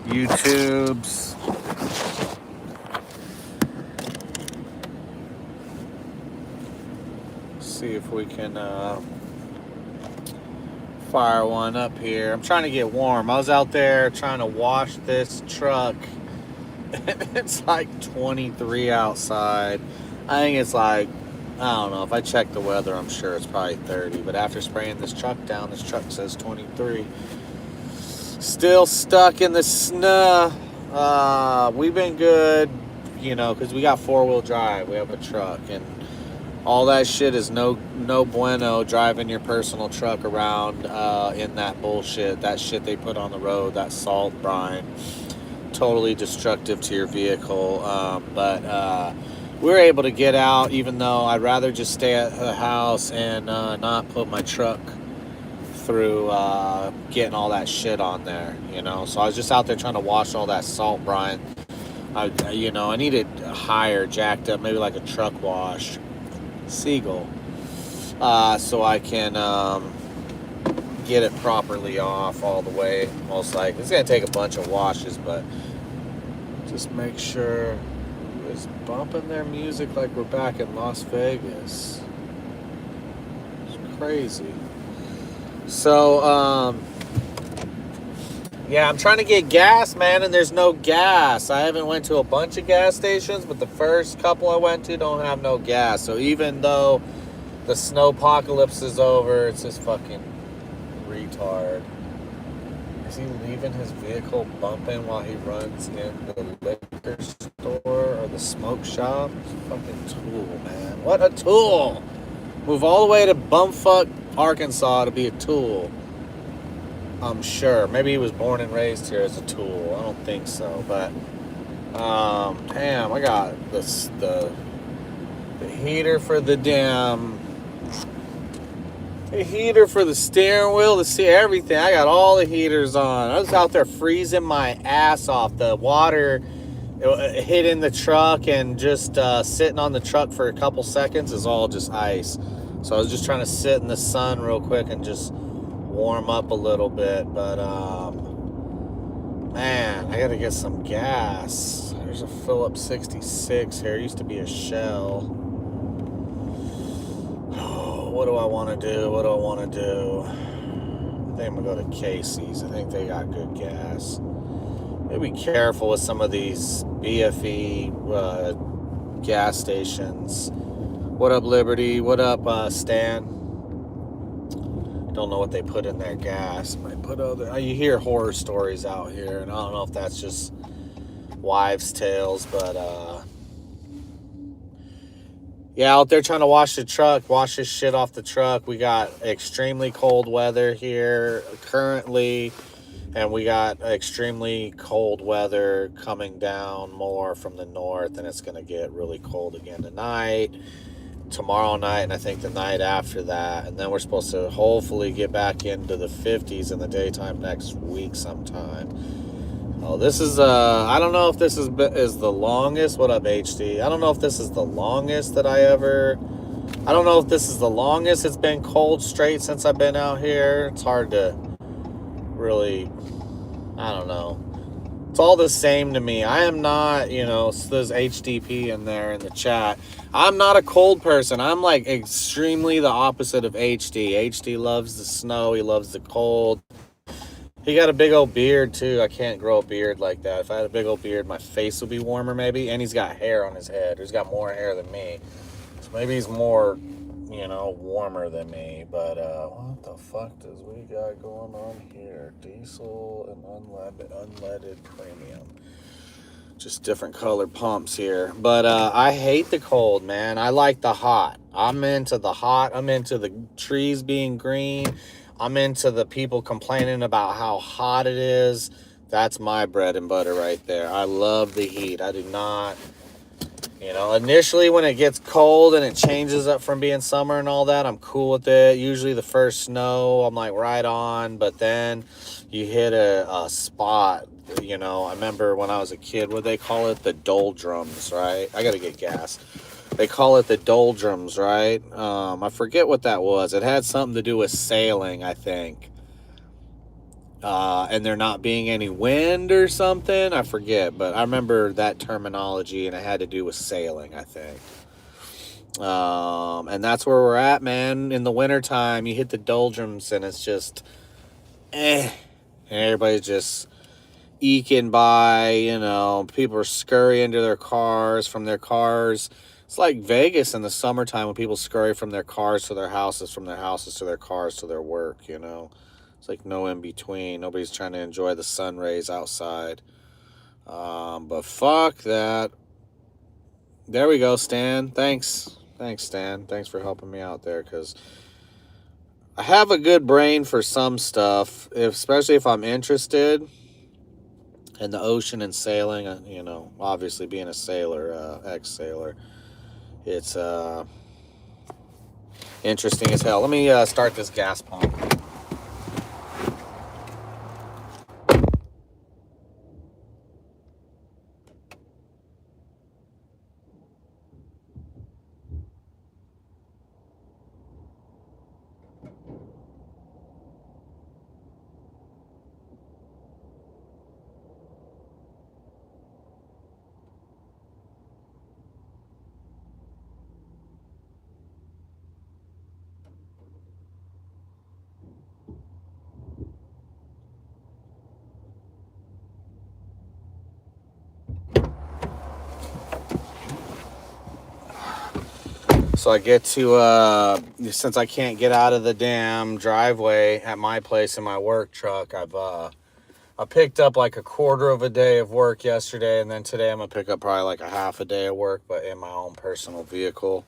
YouTubes. See if we can fire one up here. I'm trying to get warm. I was out there trying to wash this truck. It's like 23 outside. I think it's like, I don't know. If I check the weather, I'm sure it's probably 30. But after spraying this truck down, this truck says 23. Still stuck in the snow. We've been good, because we got four-wheel drive. We have a truck, and all that shit is no bueno driving your personal truck around in that bullshit. That shit they put on the road, that salt brine, totally destructive to your vehicle. But we're able to get out, even though I'd rather just stay at the house and not put my truck through getting all that shit on there, So I was just out there trying to wash all that salt brine. I needed higher, jacked up, maybe like a truck wash, Seagull, so I can get it properly off all the way. Most likely, it's gonna take a bunch of washes, but just make sure it's bumping their music like we're back in Las Vegas. It's crazy. So, yeah, I'm trying to get gas, man, and there's no gas. I haven't went to a bunch of gas stations, but the first couple I went to don't have no gas. So even though the snowpocalypse is over, it's this fucking retard. Is he leaving his vehicle bumping while he runs in the liquor store or the smoke shop? He's a fucking tool, man. What a tool! Move all the way to bumfuck Arkansas to be a tool. I'm sure. Maybe he was born and raised here as a tool. I don't think so, but damn, I got the heater for the heater for the steering wheel, to see everything. I got all the heaters on. I was out there freezing my ass off. The water hitting the truck and just sitting on the truck for a couple seconds is all just ice. So I was just trying to sit in the sun real quick and just warm up a little bit. But man, I gotta get some gas. There's a Phillips 66 here. It used to be a Shell. Oh, what do I want to do? I think I'm gonna go to Casey's. I think they got good gas. Be careful with some of these BFE gas stations. What up, Liberty? What up, Stan? Don't know what they put in their gas. Might put other. You hear horror stories out here, and I don't know if that's just wives' tales, but yeah, out there trying to wash the truck, wash this shit off the truck. We got extremely cold weather here currently, and we got extremely cold weather coming down more from the north, and it's gonna get really cold again tonight, tomorrow night, and I think the night after that. And then we're supposed to hopefully get back into the 50s in the daytime next week sometime. Oh, this is I don't know if this is the longest. What up, HD? I don't know if this is the longest that I don't know if this is the longest it's been cold straight since I've been out here. It's hard to really, I don't know. It's all the same to me. I am not, so there's HDP in there in the chat. I'm not a cold person. I'm like extremely the opposite of HD. HD loves the snow. He loves the cold. He got a big old beard too. I can't grow a beard like that. If I had a big old beard, my face would be warmer maybe. And he's got hair on his head. He's got more hair than me. So maybe he's more, warmer than me. But what the fuck does we got going on here? Diesel and unleaded premium. Just different colored pumps here. But I hate the cold, man. I like the hot. I'm into the hot. I'm into the trees being green. I'm into the people complaining about how hot it is. That's my bread and butter right there. I love the heat. I do not, initially when it gets cold and it changes up from being summer and all that, I'm cool with it. Usually the first snow, I'm like right on. But then you hit a spot, I remember when I was a kid, what they call it? The doldrums, right? I got to get gas. They call it the doldrums, right? I forget what that was. It had something to do with sailing, I think. and there not being any wind or something. I forget, but I remember that terminology, and it had to do with sailing, I think. And that's where we're at, man. In the wintertime, you hit the doldrums, and it's just, and everybody's just eking by. People are scurrying to their cars, from their cars. It's like Vegas in the summertime when people scurry from their cars to their houses, from their houses to their cars to their work. It's like no in between. Nobody's trying to enjoy the sun rays outside. But fuck that. There we go, Stan. Thanks. Thanks, Stan. Thanks for helping me out there, because I have a good brain for some stuff, especially if I'm interested in the ocean and sailing. Obviously being a sailor, ex-sailor, it's interesting as hell. Let me start this gas pump. So I get to, since I can't get out of the damn driveway at my place in my work truck, I picked up like a quarter of a day of work yesterday, and then today I'm going to pick up probably like a half a day of work, but in my own personal vehicle.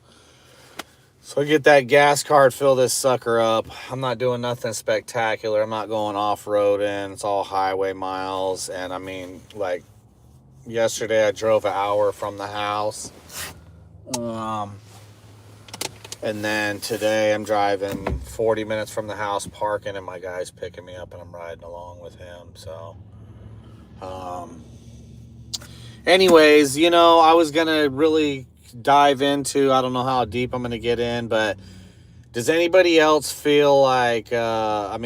So I get that gas card, fill this sucker up. I'm not doing nothing spectacular. I'm not going off-roading. It's all highway miles. And I mean, like, yesterday I drove an hour from the house. And then today I'm driving 40 minutes from the house, parking, and my guy's picking me up, and I'm riding along with him. So, anyways, I was going to really dive into, I don't know how deep I'm going to get in, but does anybody else feel like, I've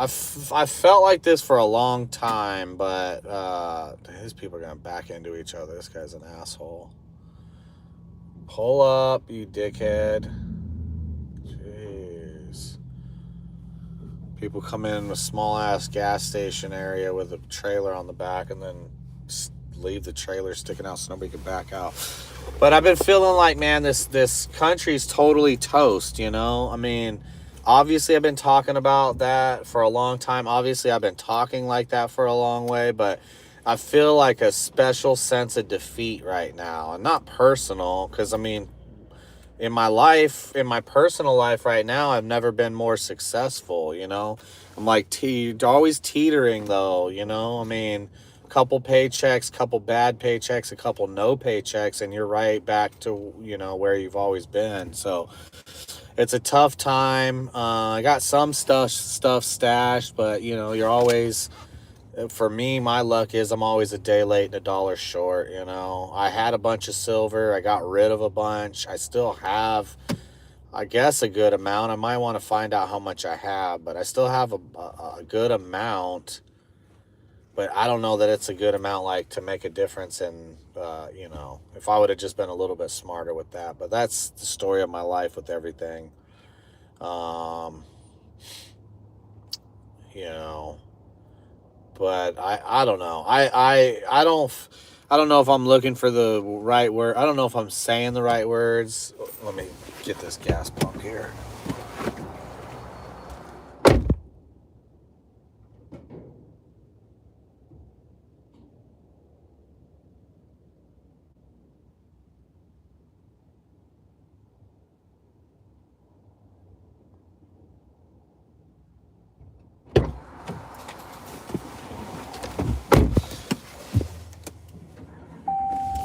felt like this for a long time, but these people are going to back into each other. This guy's an asshole. Pull up, you dickhead. Jeez. People come in a small-ass gas station area with a trailer on the back and then leave the trailer sticking out so nobody can back out. But I've been feeling like, man, this country's totally toast, obviously I've been talking about that for a long time. Obviously I've been talking like that for a long way, but I feel like a special sense of defeat right now. And not personal, because, in my personal life right now, I've never been more successful, I'm like always teetering, though, couple paychecks, couple bad paychecks, a couple no paychecks, and you're right back to, where you've always been. So it's a tough time. I got some stuff stashed, but, you're always... For me, my luck is I'm always a day late and a dollar short, I had a bunch of silver. I got rid of a bunch. I still have, I guess, a good amount. I might want to find out how much I have, but I still have a good amount. But I don't know that it's a good amount, like, to make a difference in, if I would have just been a little bit smarter with that. But that's the story of my life with everything. But I don't know. I don't know if I'm looking for the right word. I don't know if I'm saying the right words. Let me get this gas pump here.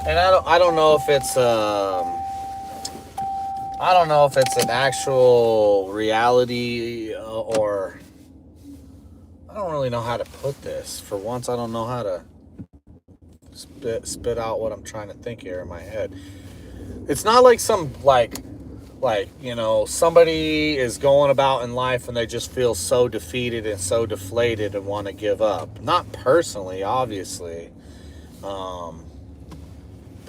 And I don't know if it's an actual reality or I don't really know how to put this. For once, I don't know how to spit out what I'm trying to think here in my head. It's not like some like, somebody is going about in life and they just feel so defeated and so deflated and want to give up. Not personally, obviously. Um,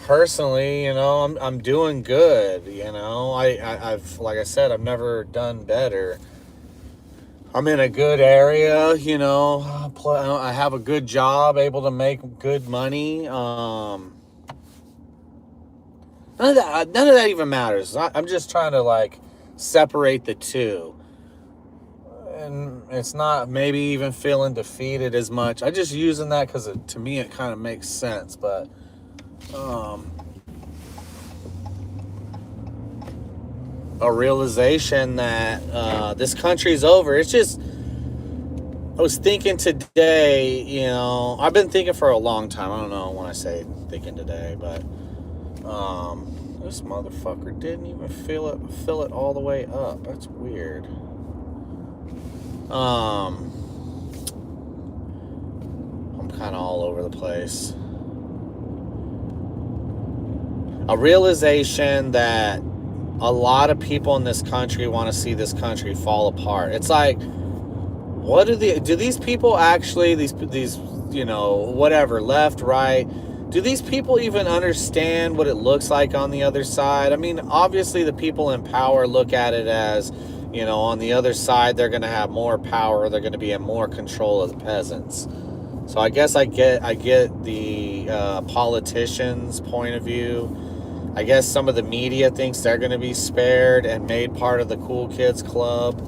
Personally, I'm doing good. I've, like I said, I've never done better. I'm in a good area. I have a good job, able to make good money. None of that even matters. I'm just trying to like separate the two, and it's not maybe even feeling defeated as much. I just using that because to me it kind of makes sense. But a realization that this country's over. It's just, I was thinking today. I've been thinking for a long time. I don't know when I say thinking today, but this motherfucker didn't even fill it all the way up. That's weird. I'm kind of all over the place. A realization that a lot of people in this country want to see this country fall apart. It's like, what do these people actually, these whatever, left, right, do these people even understand what it looks like on the other side? I mean, obviously the people in power look at it as, on the other side, they're going to have more power. They're going to be in more control of the peasants. So I guess I get the politicians' point of view. I guess some of the media thinks they're going to be spared and made part of the cool kids club.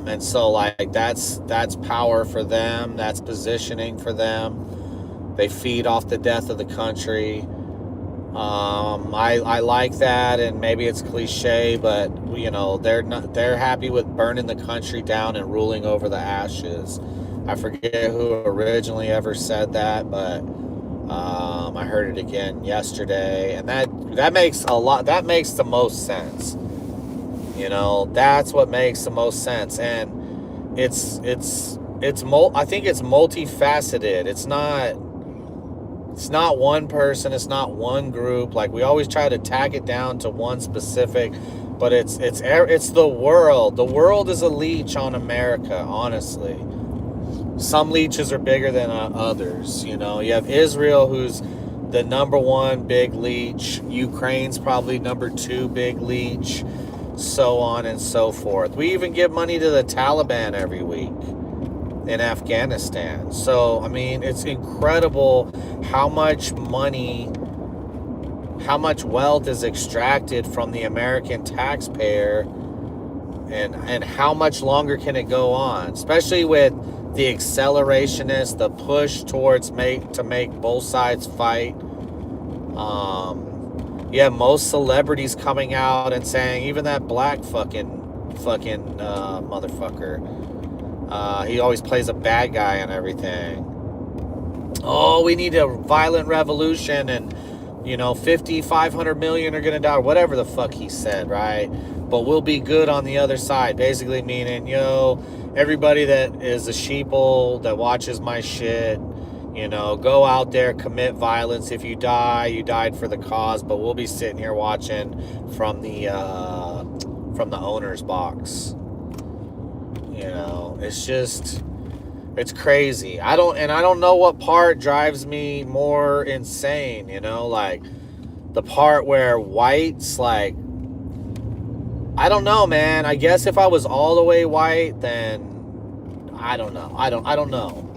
And so like that's power for them. That's positioning for them. They feed off the death of the country. I like that, and maybe it's cliche, but they're happy with burning the country down and ruling over the ashes. I forget who originally ever said that, but I heard it again yesterday, and that makes the most sense. That's what makes the most sense, and I think it's multifaceted. It's not one person, it's not one group. Like, we always try to tack it down to one specific, but it's the world. The world is a leech on America, honestly. Some leeches are bigger than others. You have Israel, who's the number one big leech. Ukraine's probably number two big leech, so on and so forth. We even give money to the Taliban every week in Afghanistan. So, I mean, it's incredible how much money, how much wealth is extracted from the American taxpayer, and how much longer can it go on, especially with the accelerationist, the push towards to make both sides fight. Most celebrities coming out and saying, even that black fucking motherfucker, he always plays a bad guy and everything. Oh, we need a violent revolution, and 500 million are gonna die, or whatever the fuck he said, right? But we'll be good on the other side, basically meaning, everybody that is a sheeple that watches my shit, go out there, commit violence. If you die, you died for the cause, but we'll be sitting here watching from the owner's box. It's just, it's crazy. I don't know what part drives me more insane, like the part where whites, like, I don't know, man. I guess if I was all the way white, then I don't know. I don't know.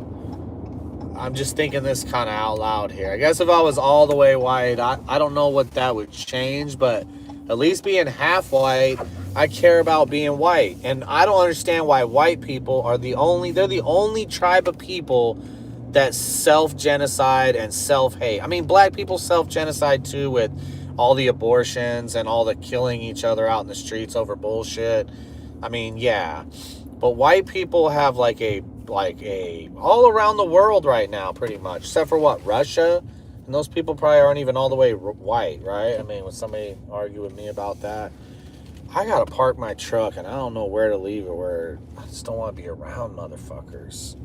I'm just thinking this kind of out loud here. I guess if I was all the way white, I don't know what that would change, but at least being half white, I care about being white. And I don't understand why white people are they're the only tribe of people that self-genocide and self-hate. I mean, black people self-genocide too, with all the abortions and all the killing each other out in the streets over bullshit. I mean, yeah. But white people have like a all around the world right now, pretty much, except for what, Russia? And those people probably aren't even all the way white, right? I mean, would somebody argue with me about that? I gotta park my truck, and I don't know where to leave it, I just don't want to be around motherfuckers.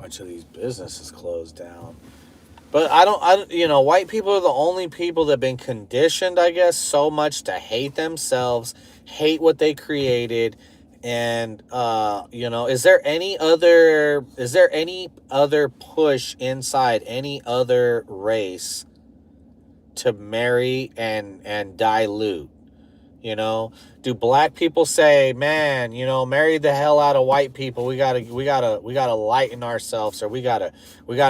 much of these businesses closed down. But white people are the only people that have been conditioned, I guess, so much to hate themselves, hate what they created. And, is there any other push inside any other race to marry and dilute? Do black people say, man, marry the hell out of white people? We gotta lighten ourselves, or we gotta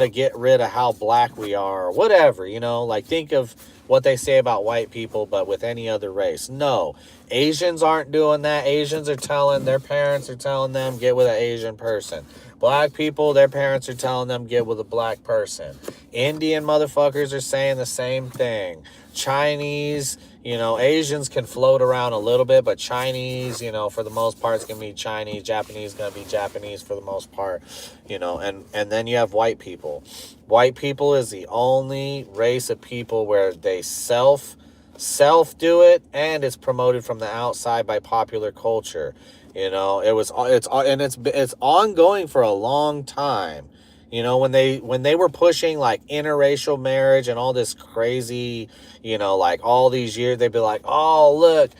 get rid of how black we are, or whatever. Like, think of what they say about white people, but with any other race. No, Asians aren't doing that. Their parents are telling them, get with an Asian person. Black people, their parents are telling them, get with a black person. Indian motherfuckers are saying the same thing. Chinese, Asians can float around a little bit, but Chinese, for the most part, it's going to be Chinese. Japanese going to be Japanese for the most part, and then you have white people. White people is the only race of people where they self do it, and it's promoted from the outside by popular culture. It's ongoing for a long time. When they were pushing like interracial marriage and all this crazy, like all these years, they'd be like, oh, look,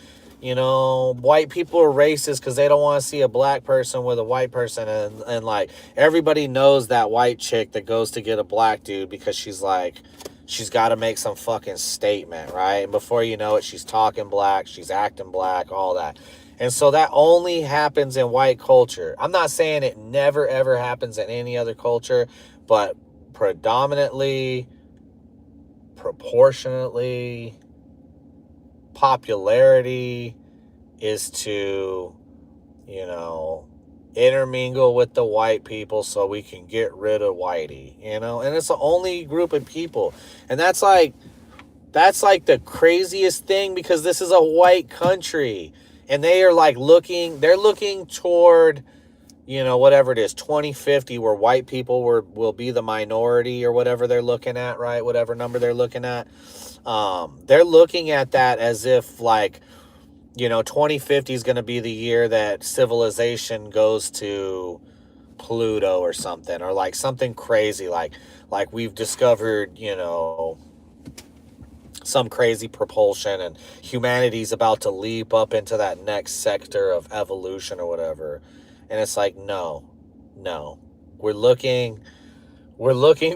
white people are racist because they don't want to see a black person with a white person. And like, everybody knows that white chick that goes to get a black dude because she's got to make some fucking statement, right? And before you know it, she's talking black, she's acting black, all that. And so that only happens in white culture. I'm not saying it never, ever happens in any other culture, but predominantly, proportionately, popularity is to, intermingle with the white people so we can get rid of whitey, and it's the only group of people. And that's like the craziest thing, because this is a white country. And they are like they're looking toward, whatever it is, 2050, where white people will be the minority, or whatever they're looking at, right? Whatever number they're looking at. They're looking at that as if 2050 is going to be the year that civilization goes to Pluto or something, or like something crazy, like we've discovered, some crazy propulsion, and humanity's about to leap up into that next sector of evolution or whatever. And it's like, no, we're looking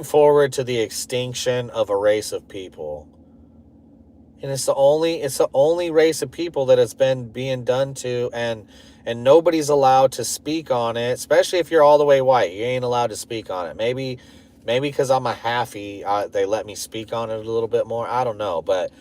forward to the extinction of a race of people. And it's the only race of people that it's been being done to, and nobody's allowed to speak on it, especially if you're all the way white. You ain't allowed to speak on it. Maybe because I'm a halfie, they let me speak on it a little bit more. I don't know. But,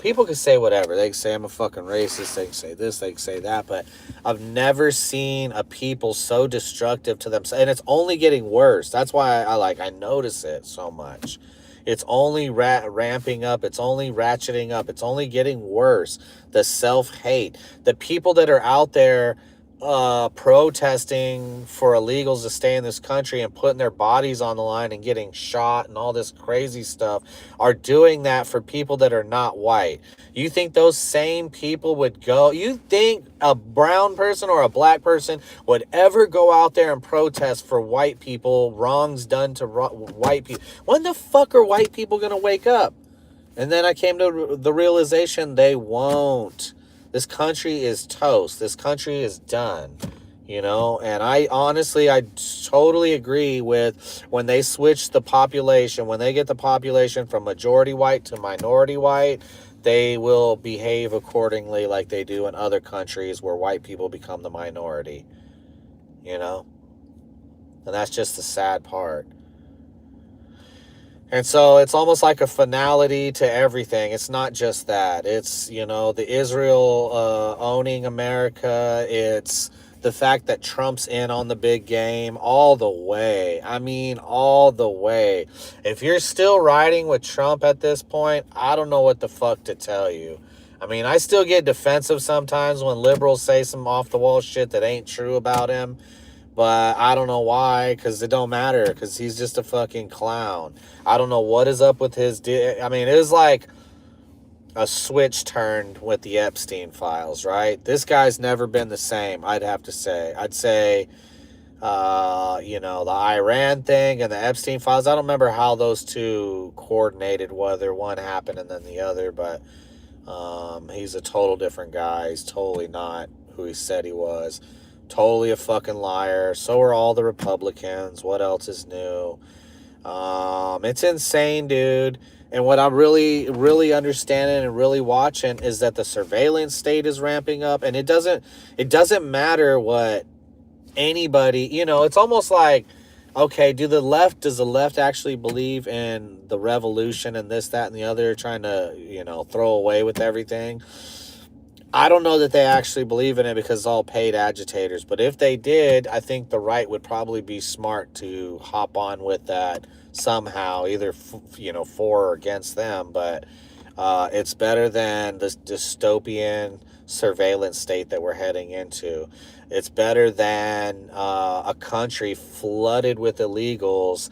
people can say whatever. They can say I'm a fucking racist. They can say this. They can say that. But I've never seen a people so destructive to themselves. And it's only getting worse. That's why I notice it so much. It's only ramping up. It's only ratcheting up. It's only getting worse. The self-hate. The people that are out there protesting for illegals to stay in this country and putting their bodies on the line and getting shot and all this crazy stuff are doing that for people that are not white. You think those same people would go? You think a brown person or a black person would ever go out there and protest for white people, wrongs done to white people? When the fuck are white people going to wake up? And then I came to the realization they won't. This country is toast. This country is done, and I totally agree with when they switch the population, when they get the population from majority white to minority white, they will behave accordingly like they do in other countries where white people become the minority, and that's just the sad part. And so it's almost like a finality to everything. It's not just that. It's, the Israel owning America. It's the fact that Trump's in on the big game all the way. I mean, all the way. If you're still riding with Trump at this point, I don't know what the fuck to tell you. I mean, I still get defensive sometimes when liberals say some off-the-wall shit that ain't true about him. But I don't know why, because it don't matter, because he's just a fucking clown. I don't know what is up with his... I mean, it was like a switch turned with the Epstein files, right? This guy's never been the same, I'd have to say. I'd say The Iran thing and the Epstein files. I don't remember how those two coordinated, whether one happened and then the other, but he's a total different guy. He's totally not who he said he was. Totally a fucking liar. So are all the Republicans. What else is new? It's insane, dude. And what I'm really, really understanding and really watching is that the surveillance state is ramping up, and it doesn't matter what anybody, it's almost like, okay, does the left actually believe in the revolution and this, that, and the other, trying to, throw away with everything? I don't know that they actually believe in it because it's all paid agitators. But if they did, I think the right would probably be smart to hop on with that somehow, either, for or against them. But it's better than this dystopian surveillance state that we're heading into. It's better than a country flooded with illegals,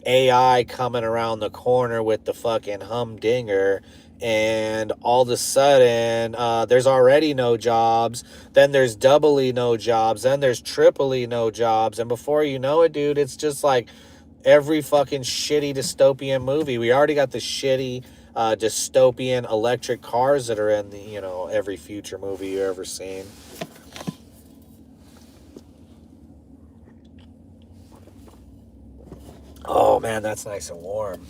AI coming around the corner with the fucking humdinger, and all of a sudden there's already no jobs, then there's doubly no jobs, then there's triply no jobs, and before you know it, dude, it's just like every fucking shitty dystopian movie. We already got the shitty dystopian electric cars that are in the every future movie you ever seen. Oh man, that's nice and warm.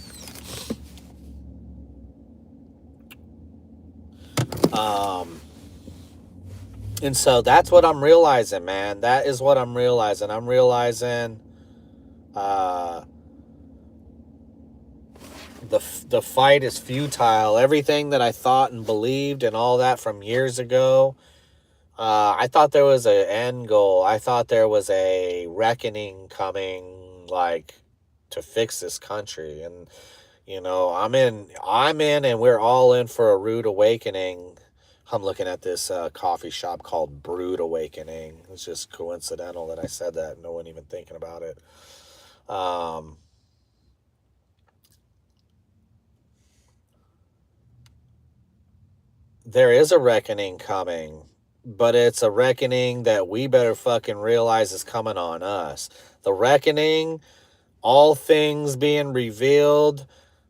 And so that's what I'm realizing, man. That is what I'm realizing. I'm realizing the fight is futile. Everything that I thought and believed and all that from years ago, I thought there was an end goal. I thought there was a reckoning coming, like, to fix this country. And I'm in, and we're all in for a rude awakening. I'm looking at this coffee shop called Brood Awakening. It's just coincidental that I said that. No one even thinking about it. There is a reckoning coming, but it's a reckoning that we better fucking realize is coming on us. The reckoning, all things being revealed,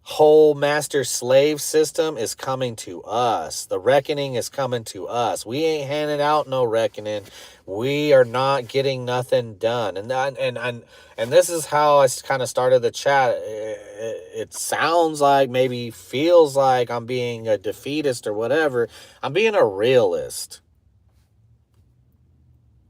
whole master slave system is coming to us. The reckoning is coming to us. We ain't handing out no reckoning. We are not getting nothing done. And this is how I kind of started the chat. It sounds like, maybe feels like I'm being a defeatist or whatever. I'm being a realist.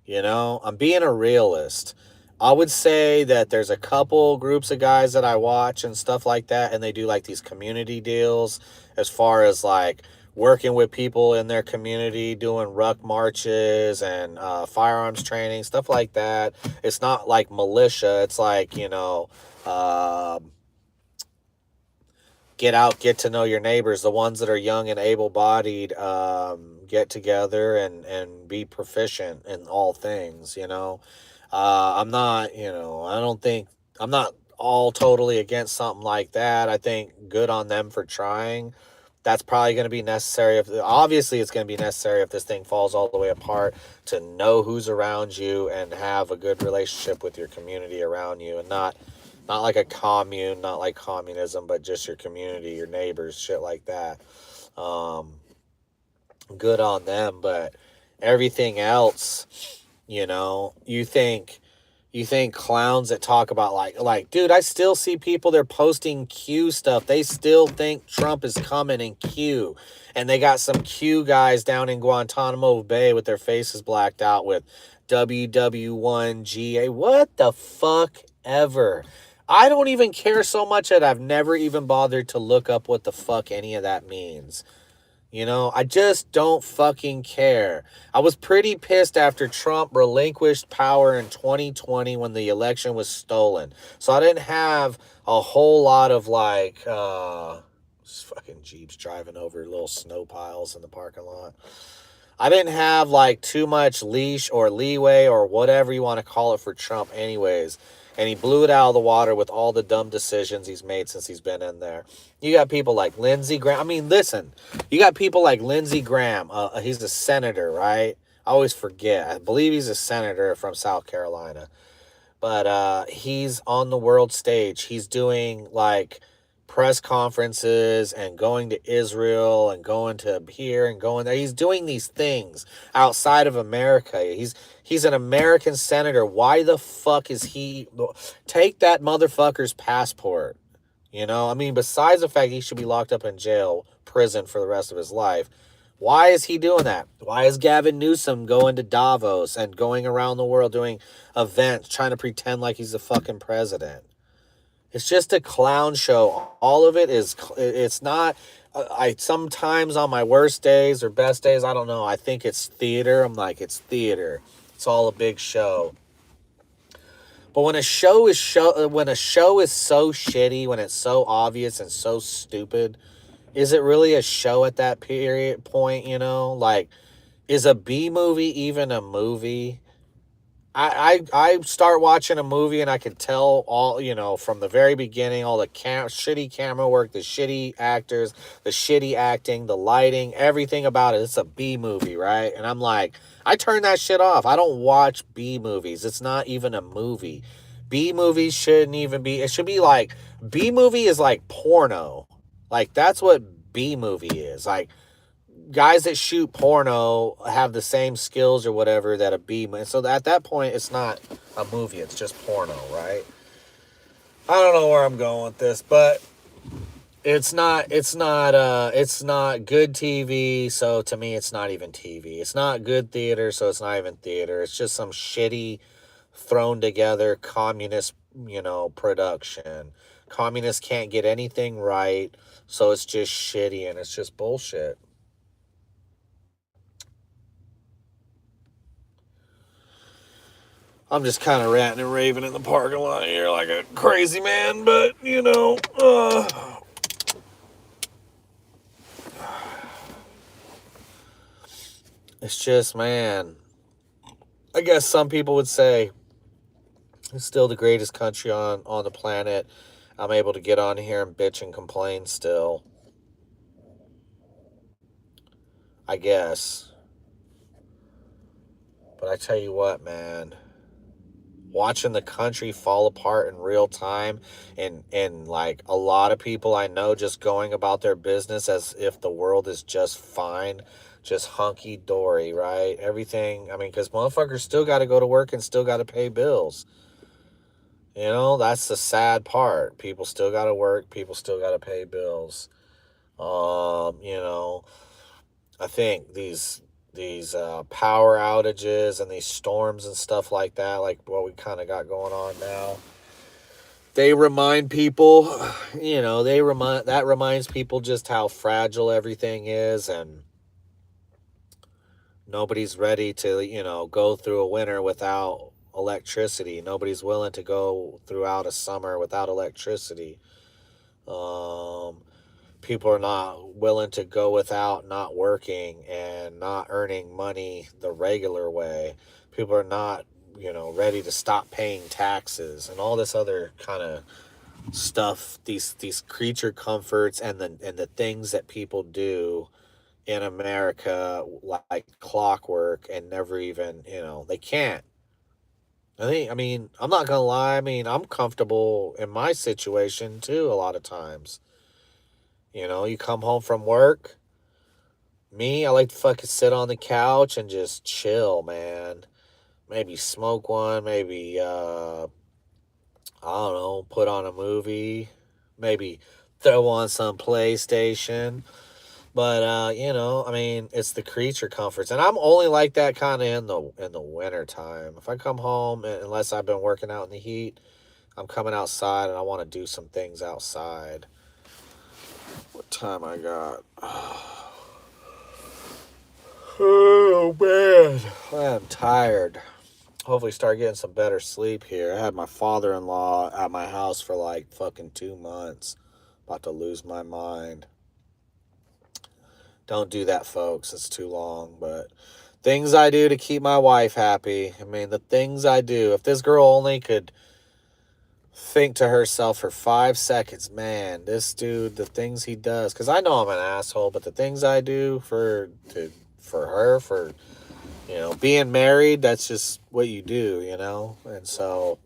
I'm being a realist. I would say that there's a couple groups of guys that I watch and stuff like that, and they do like these community deals as far as like working with people in their community, doing ruck marches and firearms training, stuff like that. It's not like militia. It's like, get out, get to know your neighbors, the ones that are young and able-bodied, get together and be proficient in all things, I'm not, I don't think, I'm not all totally against something like that. I think good on them for trying. That's probably going to be necessary. Obviously it's going to be necessary if this thing falls all the way apart, to know who's around you and have a good relationship with your community around you, and not like a commune, not like communism, but just your community, your neighbors, shit like that. Good on them, but everything else, you think clowns that talk about like, dude, I still see people, they're posting Q stuff. They still think Trump is coming in Q. And they got some Q guys down in Guantanamo Bay with their faces blacked out with WW1GA. What the fuck ever? I don't even care so much that I've never even bothered to look up what the fuck any of that means. I just don't fucking care. I was pretty pissed after Trump relinquished power in 2020 when the election was stolen. So I didn't have a whole lot of like, fucking Jeeps driving over little snow piles in the parking lot. I didn't have like too much leash or leeway or whatever you want to call it for Trump anyways. And he blew it out of the water with all the dumb decisions he's made since he's been in there. You got people like Lindsey Graham. I mean, listen, you got people like Lindsey Graham. He's a senator, right? I always forget. I believe he's a senator from South Carolina. but he's on the world stage. He's doing like press conferences and going to Israel and going to here and going there. He's doing these things outside of America. He's an American senator. Why the fuck is he take that motherfucker's passport? You know, I mean, besides the fact he should be locked up in jail, prison for the rest of his life, why is he doing that? Why is Gavin Newsom going to Davos and going around the world doing events, trying to pretend like he's the fucking president? It's just a clown show. All of it is, it's not, I sometimes on my worst days or best days, I don't know, I think it's theater. I'm like, it's theater. It's all a big show. But when a show is so shitty, when it's so obvious and so stupid, is it really a show at that period point, you know? Like, is a B movie even a movie? I start watching a movie and I can tell all, you know, from the very beginning, all the shitty camera work, the shitty actors, the shitty acting, the lighting, everything about it. It's a B movie, right? And I'm like, I turn that shit off. I don't watch B movies. It's not even a movie. B movies shouldn't even be, it should be like, B movie is like porno. Like, that's what B movie is. Like, guys that shoot porno have the same skills or whatever that a B movie. So at that point, it's not a movie. It's just porno, right? I don't know where I'm going with this, but it's not good TV. So to me, it's not even TV. It's not good theater. So it's not even theater. It's just some shitty thrown together communist, you know, production. Communists can't get anything right. So it's just shitty and it's just bullshit. I'm just kind of ranting and raving in the parking lot here like a crazy man, but, you know, it's just, man, I guess some people would say it's still the greatest country on the planet. I'm able to get on here and bitch and complain still. I guess. But I tell you what, man, watching the country fall apart in real time and like a lot of people I know just going about their business as if the world is just fine, just hunky-dory, right? Everything, I mean, because motherfuckers still got to go to work and still got to pay bills. You know, that's the sad part. People still got to work. People still got to pay bills. You know, I think these power outages and these storms and stuff like that, like what we kind of got going on now, they remind people, you know, that reminds people just how fragile everything is, and nobody's ready to, you know, go through a winter without electricity. Nobody's willing to go throughout a summer without electricity. Um, People are not willing to go without not working and not earning money the regular way. People are not, you know, ready to stop paying taxes and all this other kind of stuff. These creature comforts and the things that people do in America like clockwork and never even, you know, they can't. I mean, I'm not gonna lie. I mean, I'm comfortable in my situation too. A lot of times, you know, you come home from work. Me, I like to fucking sit on the couch and just chill, man. Maybe smoke one, maybe I don't know, put on a movie, maybe throw on some PlayStation. But you know, I mean, it's the creature comforts. And I'm only like that kind of in the winter time. If I come home, unless I've been working out in the heat, I'm coming outside and I want to do some things outside. What time I got? Oh man, I'm tired. Hopefully start getting some better sleep here. I had my father-in-law at my house for like fucking 2 months. About to lose my mind. Don't do that, folks. It's too long. But things I do to keep my wife happy. I mean, the things I do. If this girl only could think to herself for 5 seconds, man, this dude, the things he does. Because I know I'm an asshole, but the things I do for her, you know, being married, that's just what you do, you know? And so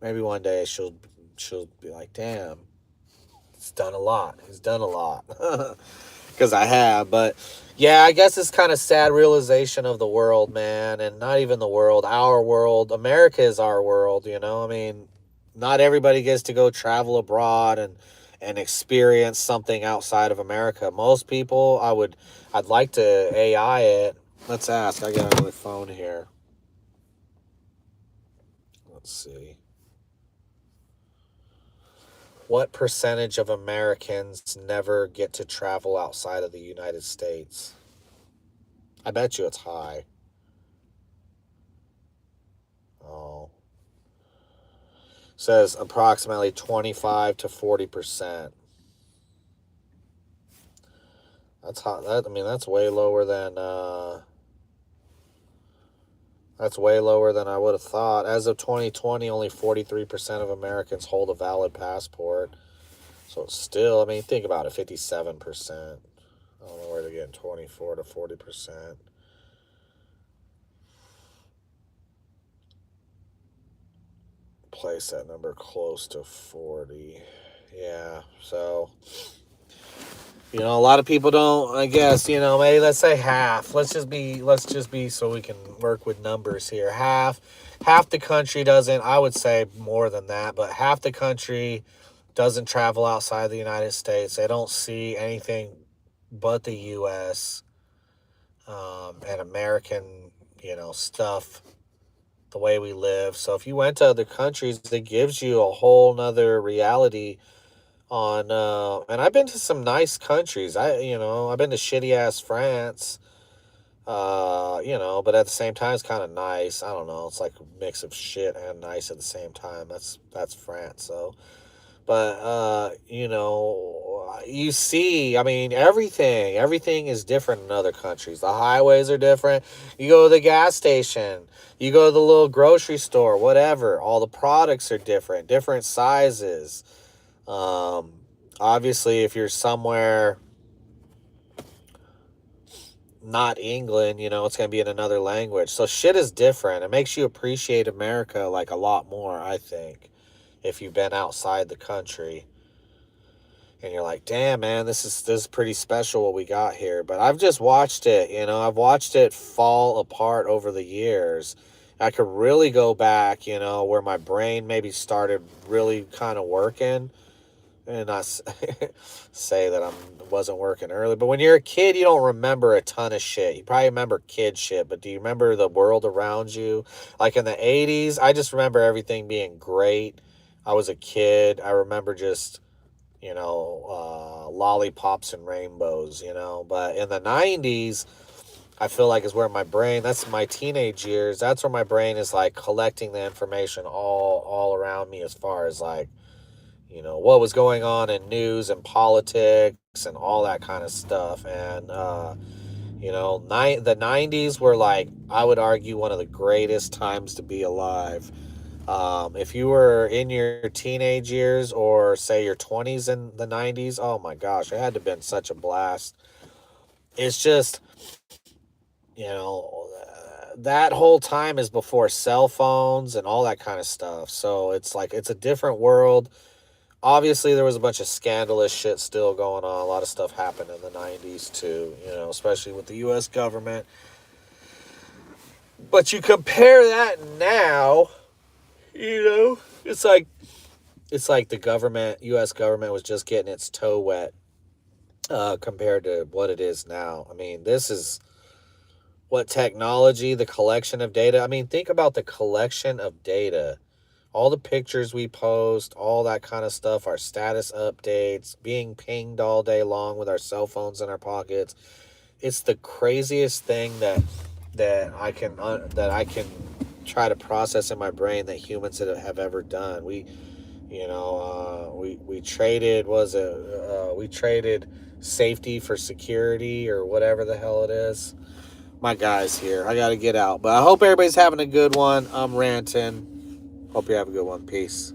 Maybe one day she'll be like, damn, he's done a lot. He's done a lot. Because I have. But yeah, I guess it's kind of sad realization of the world, man. And not even the world, our world. America is our world, you know? I mean, not everybody gets to go travel abroad and experience something outside of America. Most people, I'd like to AI it. Let's ask. I got another phone here. Let's see. What percentage of Americans never get to travel outside of the United States? I bet you it's high. Oh, says approximately 25 to 40%. That's hot. That, I mean, that's way lower than I would have thought. As of 2020, only 43% of Americans hold a valid passport. So it's still, I mean, think about it, 57%. I don't know where they're getting 24 to 40%. Place that number close to 40. Yeah, so a lot of people don't, I guess, maybe let's say half. Let's just be so we can work with numbers here. Half the country doesn't, I would say more than that, but half the country doesn't travel outside the United States. They don't see anything but the US, and American, stuff, the way we live. So if you went to other countries, it gives you a whole nother reality on and I've been to some nice countries. I've been to shitty ass France. But at the same time it's kind of nice. I don't know, it's like a mix of shit and nice at the same time. That's France. So but you see, I mean, everything is different in other countries. The highways are different. You go to the gas station, you go to the little grocery store, whatever, all the products are different sizes. um, Obviously, if you're somewhere not England, it's going to be in another language. So shit is different. It makes you appreciate America like a lot more, I think, if you've been outside the country and you're like, damn, man, this is pretty special what we got here. But I've just watched it, I've watched it fall apart over the years. I could really go back, where my brain maybe started really kind of working, and not say that I wasn't working early. But when you're a kid, you don't remember a ton of shit. You probably remember kid shit, but do you remember the world around you? Like in the 80s, I just remember everything being great. I was a kid. I remember just, lollipops and rainbows, But in the 90s, I feel like is where my brain, that's my teenage years. That's where my brain is like collecting the information all around me, as far as like, what was going on in news and politics and all that kind of stuff. And, the 90s were like, I would argue, one of the greatest times to be alive. If you were in your teenage years or say your 20s in the 90s, oh my gosh, it had to have been such a blast. It's just, that whole time is before cell phones and all that kind of stuff. So it's like, it's a different world. Obviously, there was a bunch of scandalous shit still going on. A lot of stuff happened in the 90s too, especially with the US government. But you compare that now, it's like the government, US government, was just getting its toe wet, compared to what it is now. I mean, this is what technology, the collection of data. I mean, think about the collection of data, all the pictures we post, all that kind of stuff, our status updates, being pinged all day long with our cell phones in our pockets. It's the craziest thing that I can try to process in my brain that humans have ever done. We traded, we traded safety for security, or whatever the hell it is. My guy's here. I got to get out. But I hope everybody's having a good one. I'm ranting. Hope you have a good one. Peace.